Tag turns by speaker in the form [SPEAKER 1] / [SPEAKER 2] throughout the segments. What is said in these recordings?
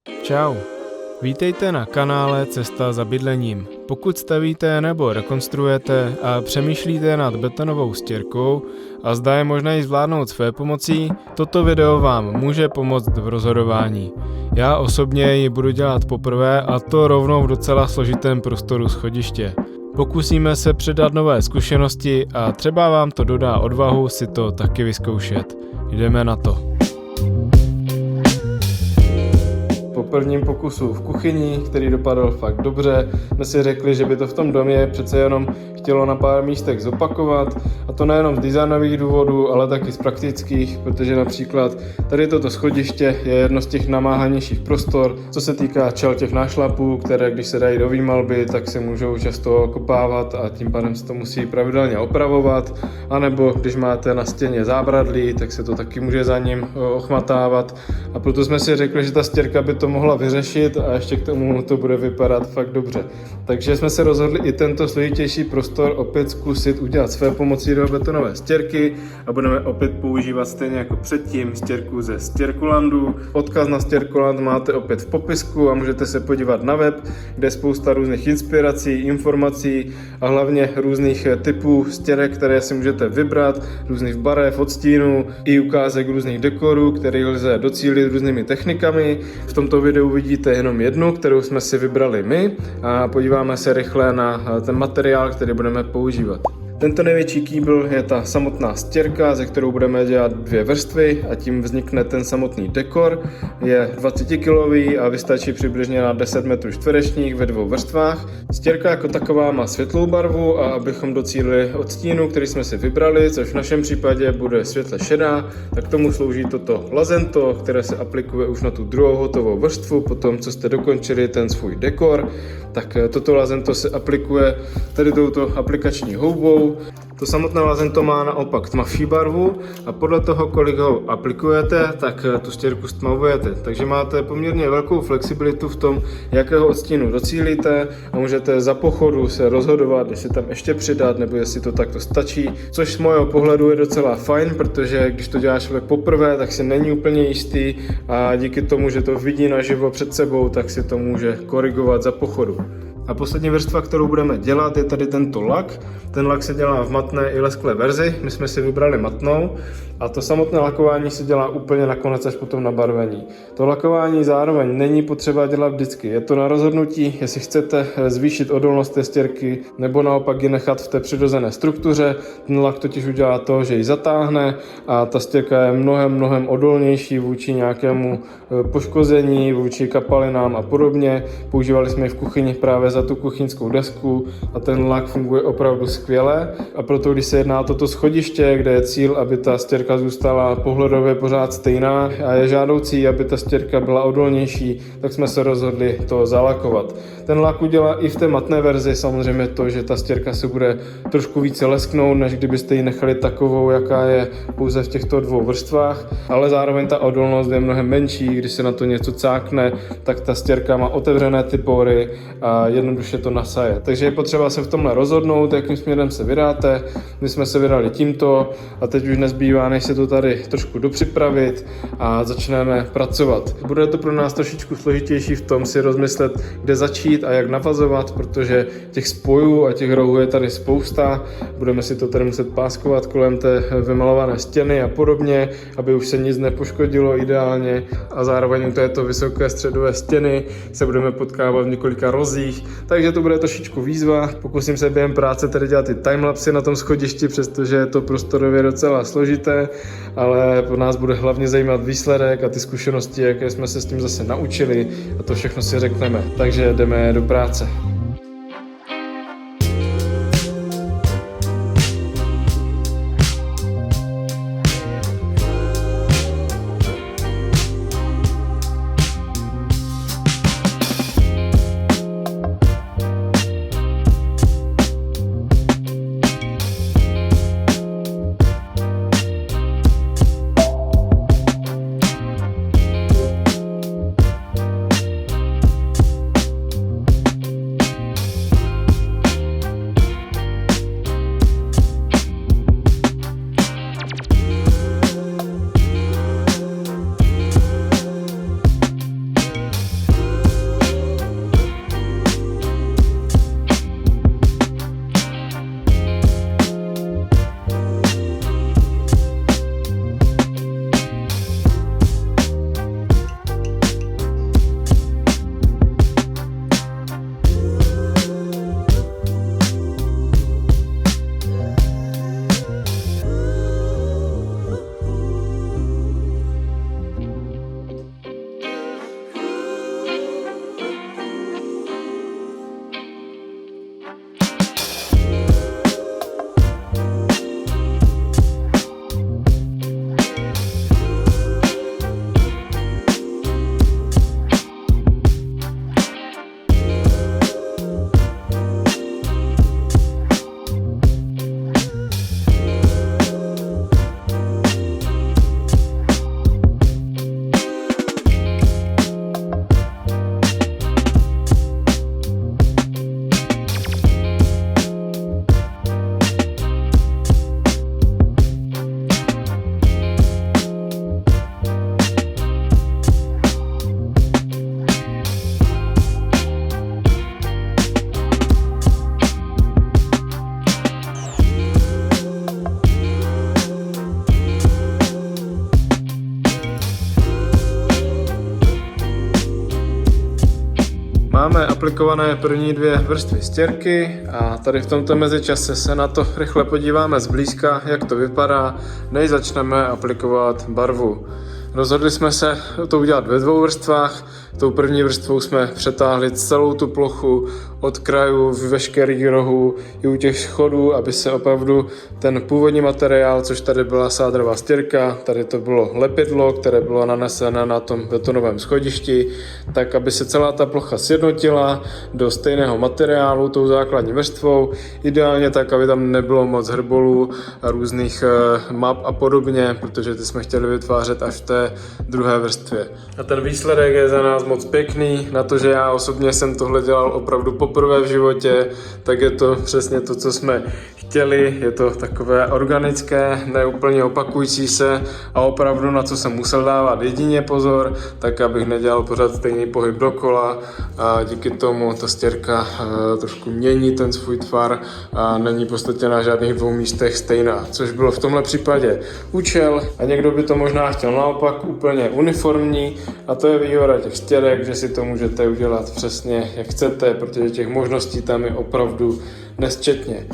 [SPEAKER 1] Čau, vítejte na kanále Cesta za bydlením. Pokud stavíte nebo rekonstruujete a přemýšlíte nad betonovou stěrkou a zda je možné ji zvládnout své pomocí, toto video vám může pomoct v rozhodování. Já osobně ji budu dělat poprvé a to rovnou v docela složitém prostoru schodiště. Pokusíme se předat nové zkušenosti a třeba vám to dodá odvahu si to taky vyzkoušet. Jdeme na to. Po prvním pokusu v kuchyni, který dopadl fakt dobře, jsme si řekli, že by to v tom domě přece jenom chtělo na pár místech zopakovat, a to nejenom z designových důvodů, ale taky z praktických, protože například tady toto schodiště je jedno z těch namáhanějších prostor, co se týká těch nášlapů, které když se dají do výmalby, tak se můžou často okopávat a tím pádem se to musí pravidelně opravovat, anebo když máte na stěně zábradlí, tak se to taky může za ním ochmatávat, a proto jsme si řekli, že ta stěrka by to mohla vyřešit a ještě k tomu to bude vypadat fakt dobře. Takže jsme se rozhodli i tento složitější prostor opět zkusit udělat své pomocí do betonové stěrky a budeme opět používat stejně jako předtím stěrku ze Stěrkolandu. Odkaz na Stěrkoland máte opět v popisku a můžete se podívat na web, kde je spousta různých inspirací, informací a hlavně různých typů stěrek, které si můžete vybrat, různých barev, odstínů i ukázek různých dekorů, které lze docílit různými technikami. V tomto videu vidíte jenom jednu, kterou jsme si vybrali my, a podíváme se rychle na ten materiál, který budeme používat. Tento největší kýbl je ta samotná stěrka, ze kterou budeme dělat 2 vrstvy a tím vznikne ten samotný dekor. Je 20 kg a vystačí přibližně na 10 m2 ve 2 vrstvách. Stěrka jako taková má světlou barvu, a abychom docílili odstínu, který jsme si vybrali, což v našem případě bude světle šedá, tak k tomu slouží toto lazento, které se aplikuje už na tu druhou hotovou vrstvu, potom co jste dokončili ten svůj dekor. Tak toto lazento se aplikuje tady touto aplikační houbou. To samotné lazento má naopak tmavší barvu a podle toho, kolik ho aplikujete, tak tu stěrku stmavujete. Takže máte poměrně velkou flexibilitu v tom, jakého odstínu docílíte, a můžete za pochodu se rozhodovat, jestli tam ještě přidat, nebo jestli to takto stačí. Což z mého pohledu je docela fajn, protože když to dělá člověk poprvé, tak si není úplně jistý a díky tomu, že to vidí naživo před sebou, tak si to může korigovat za pochodu. A poslední vrstva, kterou budeme dělat, je tady tento lak. Ten lak se dělá v matné i lesklé verzi, my jsme si vybrali matnou, a to samotné lakování se dělá úplně nakonec až potom na barvení. To lakování zároveň není potřeba dělat vždycky, je to na rozhodnutí, jestli chcete zvýšit odolnost té stěrky nebo naopak ji nechat v té přirozené struktuře. Ten lak totiž udělá to, že ji zatáhne a ta stěrka je mnohem odolnější vůči nějakému poškození, vůči kapalinám a podobně. Používali jsme ji v kuchyni právě za tu kuchyňskou desku a ten lak funguje opravdu skvěle, a proto když se jedná o toto schodiště, kde je cíl, aby ta stěrka zůstala pohledově pořád stejná a je žádoucí, aby ta stěrka byla odolnější, tak jsme se rozhodli to zalakovat. Ten lak udělá i v té matné verzi samozřejmě to, že ta stěrka se bude trošku více lesknout, než kdybyste ji nechali takovou, jaká je pouze v těchto 2 vrstvách, ale zároveň ta odolnost je mnohem menší. Když se na to něco cákne, tak ta stěrka má otevřené ty pory a jednoduše to nasaje. Takže je potřeba se v tomhle rozhodnout, jakým směrem se vydáte. My jsme se vydali tímto a teď už nezbývá, než se to tady trošku dopřipravit a začneme pracovat. Bude to pro nás trošičku složitější v tom si rozmyslet, kde začít a jak navazovat, protože těch spojů a těch rohů je tady spousta. Budeme si to tady muset páskovat kolem té vymalované stěny a podobně, aby už se nic nepoškodilo ideálně, a zároveň u této vysoké středové stěny se budeme potkávat v několika rozích, takže to bude trošičku výzva. Pokusím se během práce tady dělat i timelapsy na tom schodišti, přestože je to prostorově docela složité, ale pro nás bude hlavně zajímat výsledek a ty zkušenosti, jaké jsme se s tím zase naučili, a to všechno si řekneme. Takže jdeme do práce. Máme aplikované první 2 vrstvy stěrky a tady v tomto mezičase se na to rychle podíváme zblízka, jak to vypadá, než začneme aplikovat barvu. Rozhodli jsme se to udělat ve 2 vrstvách. Tou první vrstvou jsme přetáhli celou tu plochu od krajů, veškerých rohů i u těch schodů, aby se opravdu ten původní materiál, což tady byla sádrová stěrka, tady to bylo lepidlo, které bylo nanesené na tom betonovém schodišti, tak aby se celá ta plocha sjednotila do stejného materiálu tou základní vrstvou, ideálně tak, aby tam nebylo moc hrbolů a různých map a podobně, protože ty jsme chtěli vytvářet až v té druhé vrstvě. A ten výsledek je za nás moc pěkný, na to, že já osobně jsem tohle dělal opravdu poprvé v životě, tak je to přesně to, co jsme chtěli, je to takové organické, neúplně opakující se a opravdu na co jsem musel dávat jedině pozor, tak abych nedělal pořád stejný pohyb dokola a díky tomu ta stěrka trošku mění ten svůj tvar a není v podstatě na žádných 2 místech stejná, což bylo v tomhle případě účel a někdo by to možná chtěl naopak úplně uniformní a to je výhoda těch stěrek, že si to můžete udělat přesně jak chcete, protože těch možností tam je opravdu nesčetně.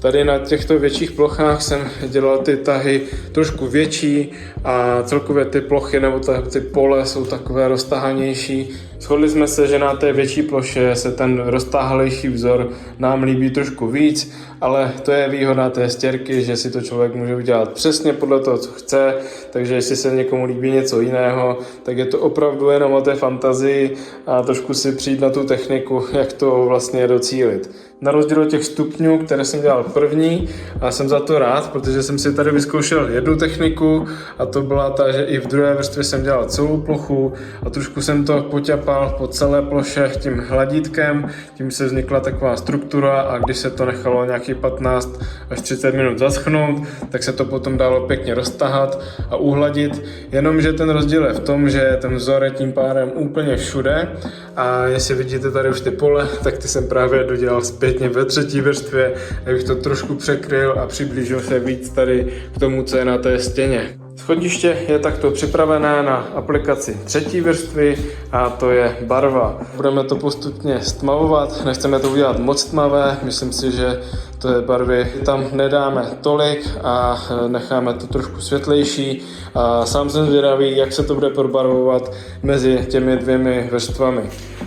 [SPEAKER 1] Tady na těchto větších plochách jsem dělal ty tahy trošku větší a celkově ty plochy nebo ty pole jsou takové roztahanější. Shodli jsme se, že na té větší ploše se ten roztáhlejší vzor nám líbí trošku víc, ale to je výhoda té stěrky, že si to člověk může udělat přesně podle toho, co chce, takže jestli se někomu líbí něco jiného, tak je to opravdu jenom o té fantazii a trošku si přijít na tu techniku, jak to vlastně docílit. Na rozdíl od těch stupňů, které jsem dělal první, a jsem za to rád, protože jsem si tady vyzkoušel jednu techniku a to byla ta, že i v druhé vrstvě jsem dělal celou plochu a trošku jsem to poťapal po celé ploše tím hladítkem, tím se vznikla taková struktura a když se to nechalo nějakých 15 až 30 minut zaschnout, tak se to potom dalo pěkně roztahat a uhladit, jenomže ten rozdíl je v tom, že ten vzor je tím pádem úplně všude a jestli vidíte tady už ty pole, tak ty jsem právě dodělal zpětně ve 3. vrstvě, abych to trošku překryl a přiblížil se víc tady k tomu, co je na té stěně. Schodiště je takto připravené na aplikaci 3. vrstvy a to je barva. Budeme to postupně stmavovat, nechceme to udělat moc tmavé, myslím si, že té barvy tam nedáme tolik a necháme to trošku světlejší. A sám jsem zvědavý, jak se to bude probarvovat mezi těmi 2 vrstvami.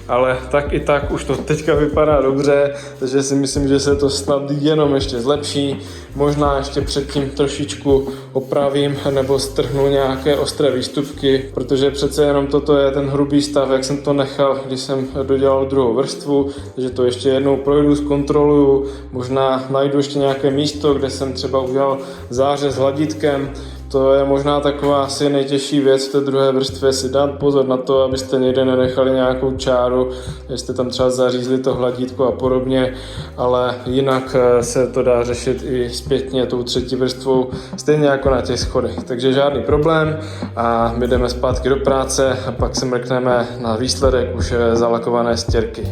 [SPEAKER 1] Ale tak i tak už to teďka vypadá dobře, takže si myslím, že se to snad jenom ještě zlepší. Možná ještě předtím trošičku opravím nebo strhnu nějaké ostré výstupky, protože přece jenom toto je ten hrubý stav, jak jsem to nechal, když jsem dodělal 2. vrstvu, takže to ještě jednou projdu, zkontroluju, možná najdu ještě nějaké místo, kde jsem třeba udělal zářez hladítkem. To je možná taková asi nejtěžší věc v té 2. vrstvě, si dát pozor na to, abyste někde nenechali nějakou čáru, jste tam třeba zařízli to hladítko a podobně, ale jinak se to dá řešit i zpětně tou 3. vrstvou, stejně jako na těch schodech. Takže žádný problém a my jdeme zpátky do práce a pak se mrkneme na výsledek už zalakované stěrky.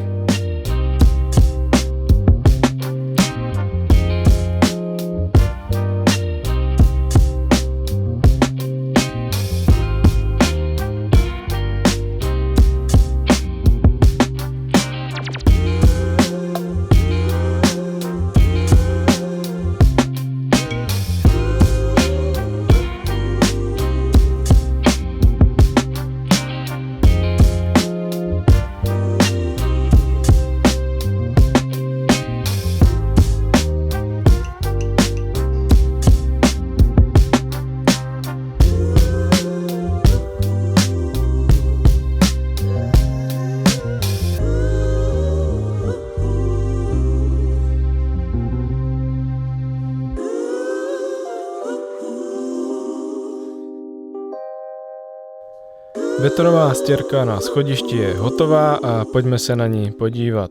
[SPEAKER 1] Betonová stěrka na schodišti je hotová a pojďme se na ní podívat.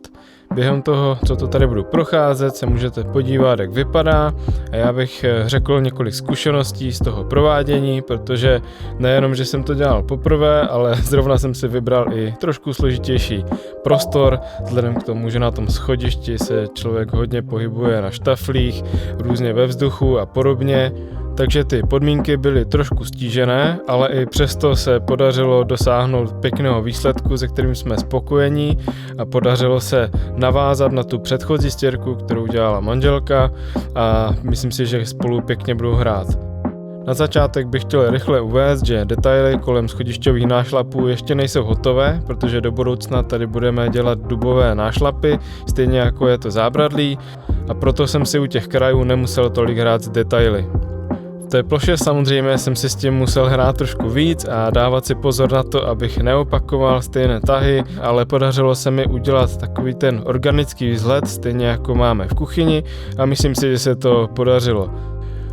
[SPEAKER 1] Během toho, co to tady budu procházet, se můžete podívat, jak vypadá a já bych řekl několik zkušeností z toho provádění, protože nejenom, že jsem to dělal poprvé, ale zrovna jsem si vybral i trošku složitější prostor, vzhledem k tomu, že na tom schodišti se člověk hodně pohybuje na štaflích, různě ve vzduchu a podobně. takže ty podmínky byly trošku stížené, ale i přesto se podařilo dosáhnout pěkného výsledku, se kterým jsme spokojení a podařilo se navázat na tu předchozí stěrku, kterou dělala manželka a myslím si, že spolu pěkně budou hrát. Na začátek bych chtěl rychle uvést, že detaily kolem schodišťových nášlapů ještě nejsou hotové, protože do budoucna tady budeme dělat dubové nášlapy, stejně jako je to zábradlí, a proto jsem si u těch krajů nemusel tolik hrát s detaily. V té ploše samozřejmě jsem si s tím musel hrát trošku víc a dávat si pozor na to, abych neopakoval stejné tahy, ale podařilo se mi udělat takový ten organický vzhled, stejně jako máme v kuchyni, a myslím si, že se to podařilo.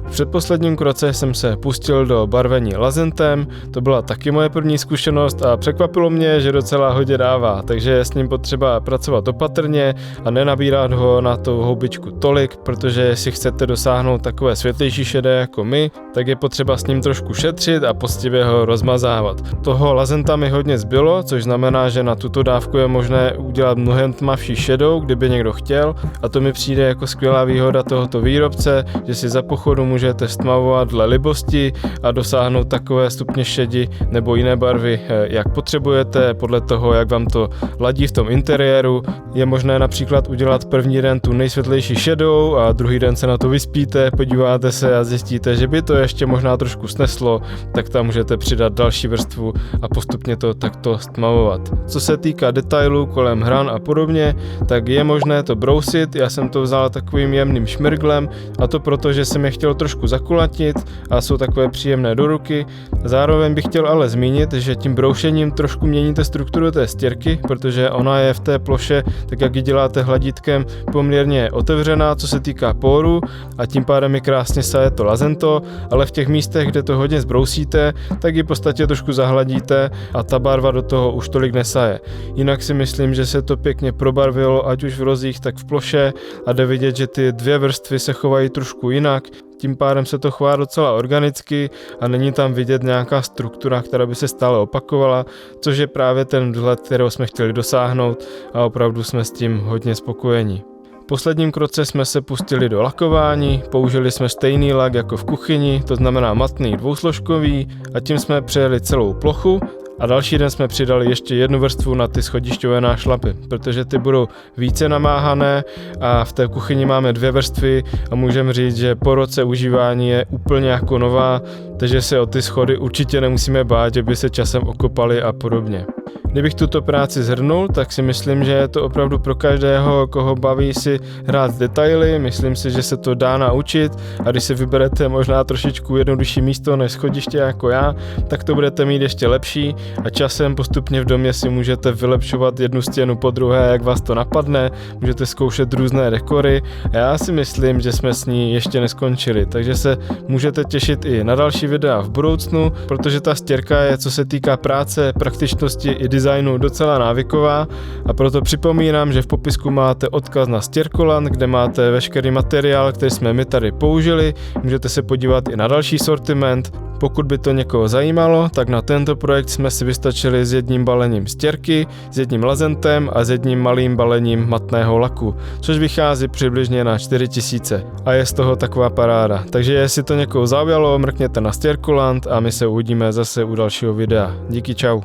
[SPEAKER 1] V předposledním kroce jsem se pustil do barvení lazentem, to byla taky moje první zkušenost a překvapilo mě, že docela hodně dává, takže je s ním potřeba pracovat opatrně a nenabírat ho na tou houbičku tolik, protože jestli chcete dosáhnout takové světlejší šedé jako my, tak je potřeba s ním trošku šetřit a poctivě ho rozmazávat. Toho lazenta mi hodně zbylo, což znamená, že na tuto dávku je možné udělat mnohem tmavší šedou, kdyby někdo chtěl, a to mi přijde jako skvělá výhoda tohoto výrobce, že si za pochodu můžete stmavovat dle libosti a dosáhnout takové stupně šedi nebo jiné barvy, jak potřebujete, podle toho, jak vám to ladí v tom interiéru. Je možné například udělat první den tu nejsvětlejší šedou a druhý den se na to vyspíte, podíváte se a zjistíte, že by to ještě možná trošku sneslo, tak tam můžete přidat další vrstvu a postupně to takto stmavovat. Co se týká detailů kolem hran a podobně, tak je možné to brousit, já jsem to vzal takovým jemným šmirglem, a to proto, že jsem je chtěl trošku zakulatit a jsou takové příjemné do ruky. Zároveň bych chtěl ale zmínit, že tím broušením trošku měníte strukturu té stěrky, protože ona je v té ploše, tak jak ji děláte hladítkem, poměrně otevřená, co se týká póru, a tím pádem je krásně saje to lazento, ale v těch místech, kde to hodně zbrousíte, tak ji v podstatě trošku zahladíte a ta barva do toho už tolik nesaje. Jinak si myslím, že se to pěkně probarvilo, ať už v rozích, tak v ploše, a jde vidět, že ty dvě vrstvy se chovají trošku jinak. Tím pádem se to chová docela organicky a není tam vidět nějaká struktura, která by se stále opakovala, což je právě ten vzhled, kterého jsme chtěli dosáhnout, a opravdu jsme s tím hodně spokojení. V posledním kroce jsme se pustili do lakování, použili jsme stejný lak jako v kuchyni, to znamená matný dvousložkový, a tím jsme přejeli celou plochu. A další den jsme přidali ještě jednu vrstvu na ty schodišťové nášlapy, protože ty budou více namáhané a v té kuchyni máme dvě vrstvy a můžeme říct, že po roce užívání je úplně jako nová, takže se o ty schody určitě nemusíme bát, že by se časem okopaly a podobně. Kdybych tuto práci shrnul, tak si myslím, že je to opravdu pro každého, koho baví si hrát s detaily. Myslím si, že se to dá naučit, a když si vyberete možná trošičku jednodušší místo než schodiště jako já, tak to budete mít ještě lepší a časem postupně v domě si můžete vylepšovat jednu stěnu po druhé, jak vás to napadne, můžete zkoušet různé dekory a já si myslím, že jsme s ní ještě neskončili, takže se můžete těšit i na další videa v budoucnu, protože ta stěrka je, co se týká práce, praktičnosti i designu, docela návyková, a proto připomínám, že v popisku máte odkaz na Stěrkoland, kde máte veškerý materiál, který jsme my tady použili. Můžete se podívat i na další sortiment. Pokud by to někoho zajímalo, tak na tento projekt jsme si vystačili s jedním balením stěrky, s jedním lazentem a s jedním malým balením matného laku, což vychází přibližně na 4000 a je z toho taková paráda. Takže jestli to někoho zaujalo, mrkněte na Stěrkoland a my se uvidíme zase u dalšího videa. Díky, čau.